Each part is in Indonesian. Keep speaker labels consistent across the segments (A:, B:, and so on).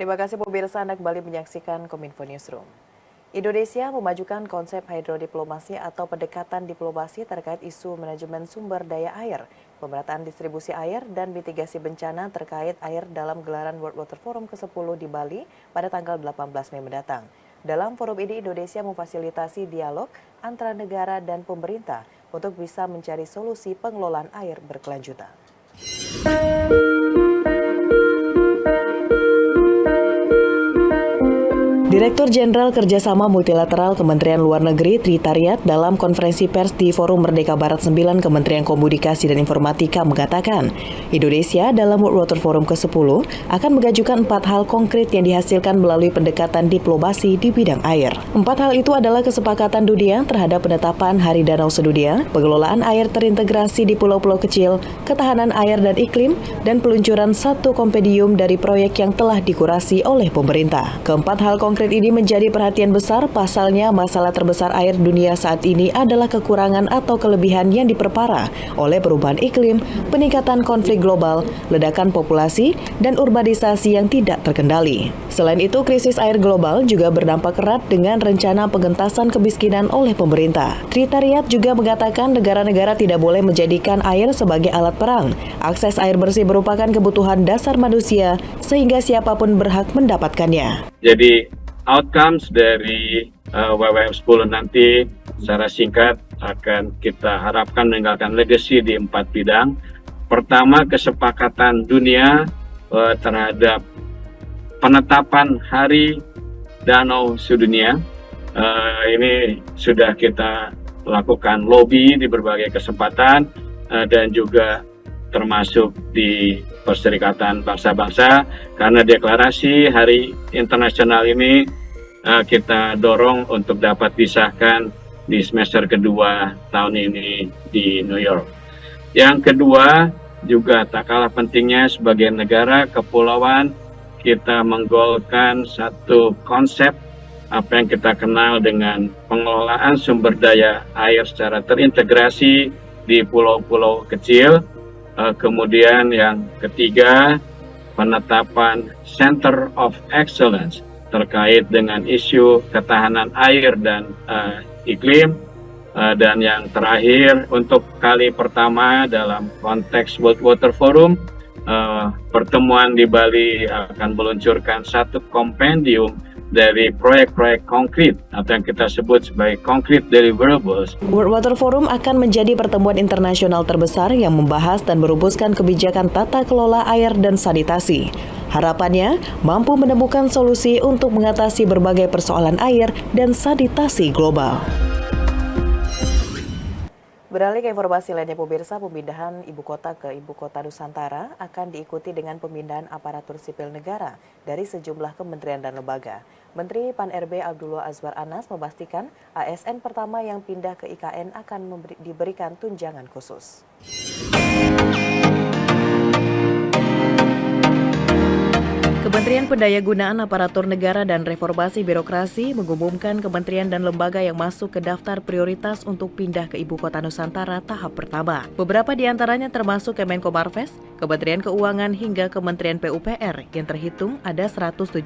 A: Terima kasih pemirsa, Anda kembali menyaksikan Kominfo Newsroom. Indonesia memajukan konsep hidrodiplomasi atau pendekatan diplomasi terkait isu manajemen sumber daya air, pemerataan distribusi air, dan mitigasi bencana terkait air dalam gelaran World Water Forum ke-10 di Bali pada tanggal 18 Mei mendatang. Dalam forum ini, Indonesia memfasilitasi dialog antara negara dan pemerintah untuk bisa mencari solusi pengelolaan air berkelanjutan. Direktur Jenderal Kerjasama Multilateral Kementerian Luar Negeri Tri Tariat dalam konferensi pers di Forum Merdeka Barat 9 Kementerian Komunikasi dan Informatika mengatakan, Indonesia dalam World Water Forum ke-10 akan mengajukan 4 hal konkret yang dihasilkan melalui pendekatan diplomasi di bidang air. 4 hal itu adalah kesepakatan dunia terhadap penetapan Hari Danau Sedunia, pengelolaan air terintegrasi di pulau-pulau kecil, ketahanan air dan iklim, dan peluncuran satu kompendium dari proyek yang telah dikurasi oleh pemerintah. Keempat hal konkret ini menjadi perhatian besar, pasalnya masalah terbesar air dunia saat ini adalah kekurangan atau kelebihan yang diperparah oleh perubahan iklim, peningkatan konflik global, ledakan populasi, dan urbanisasi yang tidak terkendali. Selain itu, krisis air global juga berdampak erat dengan rencana pengentasan kemiskinan oleh pemerintah. Tri Tariat juga mengatakan negara-negara tidak boleh menjadikan air sebagai alat perang. Akses air bersih merupakan kebutuhan dasar manusia, sehingga siapapun berhak mendapatkannya.
B: Jadi, outcomes dari WWF 10 nanti secara singkat akan kita harapkan meninggalkan legacy di 4 bidang. Pertama, kesepakatan dunia terhadap penetapan Hari Danau Sedunia. Ini sudah kita lakukan lobby di berbagai kesempatan dan juga termasuk di Perserikatan Bangsa-Bangsa, karena deklarasi Hari Internasional ini kita dorong untuk dapat disahkan di semester kedua tahun ini di New York. Yang kedua, juga tak kalah pentingnya sebagai negara kepulauan, kita menggolkan satu konsep apa yang kita kenal dengan pengelolaan sumber daya air secara terintegrasi di pulau-pulau kecil. Kemudian yang ketiga, penetapan Center of Excellence terkait dengan isu ketahanan air dan iklim. Dan yang terakhir, untuk kali pertama dalam konteks World Water Forum, pertemuan di Bali akan meluncurkan satu kompendium dari proyek-proyek konkret atau yang kita sebut sebagai concrete deliverables.
A: World Water Forum akan menjadi pertemuan internasional terbesar yang membahas dan merumuskan kebijakan tata kelola air dan sanitasi. Harapannya mampu menemukan solusi untuk mengatasi berbagai persoalan air dan sanitasi global. Beralih ke informasi lainnya, pemirsa, pemindahan ibu kota ke ibu kota Nusantara akan diikuti dengan pemindahan aparatur sipil negara dari sejumlah kementerian dan lembaga. Menteri Pan-RB Abdullah Azwar Anas memastikan ASN pertama yang pindah ke IKN akan diberikan tunjangan khusus. Kementerian Pendayagunaan Aparatur Negara dan Reformasi Birokrasi mengumumkan kementerian dan lembaga yang masuk ke daftar prioritas untuk pindah ke Ibu Kota Nusantara tahap pertama. Beberapa di antaranya termasuk Kemenko Marves, Kementerian Keuangan hingga Kementerian PUPR yang terhitung ada 179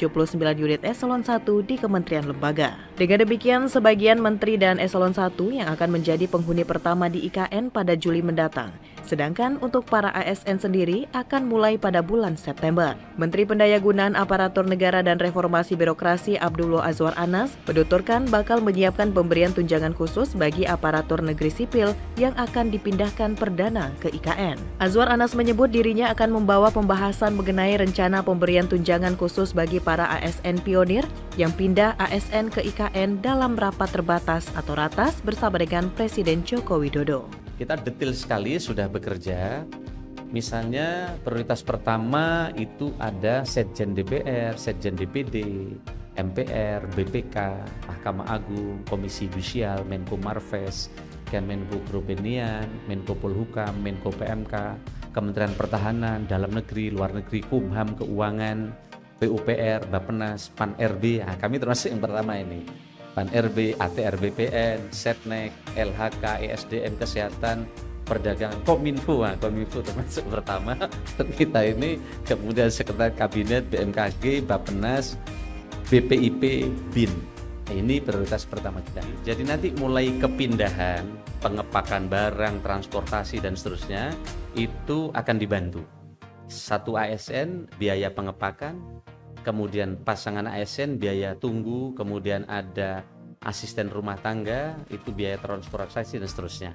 A: unit eselon 1 di kementerian lembaga. Dengan demikian, sebagian menteri dan eselon 1 yang akan menjadi penghuni pertama di IKN pada Juli mendatang. Sedangkan untuk para ASN sendiri akan mulai pada bulan September. Menteri Pendayagunaan Aparatur Negara dan Reformasi Birokrasi Abdullah Azwar Anas menuturkan bakal menyiapkan pemberian tunjangan khusus bagi aparatur negeri sipil yang akan dipindahkan perdana ke IKN. Azwar Anas menyebut dirinya akan membawa pembahasan mengenai rencana pemberian tunjangan khusus bagi para ASN pionir yang pindah ASN ke IKN dalam rapat terbatas atau ratas bersama dengan Presiden Joko Widodo.
C: Kita detail sekali sudah bekerja. Misalnya prioritas pertama itu ada Setjen DPR, Setjen DPD, MPR, BPK, Mahkamah Agung, Komisi Yudisial, Menko Marves, Kemenko Pertanian, Menko Polhukam, Menko PMK, Kementerian Pertahanan, Dalam Negeri, Luar Negeri, Kumham, Keuangan, PUPR, Bappenas, Pan-RB. Nah, kami termasuk yang pertama ini. Pan-RB, ATR BPN, Setnek, LHK, ESDM, Kesehatan, Perdagangan, Kominfo termasuk pertama kita ini, kemudian Sekretariat Kabinet, BMKG, Bappenas, BPIP, BIN. Ini prioritas pertama kita. Jadi nanti mulai kepindahan, pengepakan barang, transportasi dan seterusnya itu akan dibantu. Satu ASN biaya pengepakan, kemudian pasangan ASN biaya tunggu, kemudian ada asisten rumah tangga itu biaya transportasi dan seterusnya.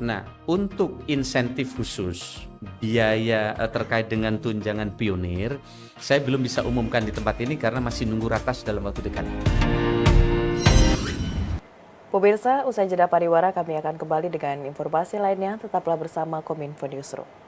C: Nah, untuk insentif khusus biaya terkait dengan tunjangan pionir, saya belum bisa umumkan di tempat ini karena masih nunggu ratas dalam waktu dekat.
A: Pemirsa, usai jeda pariwara kami akan kembali dengan informasi lainnya. Tetaplah bersama Kominfo Newsroom.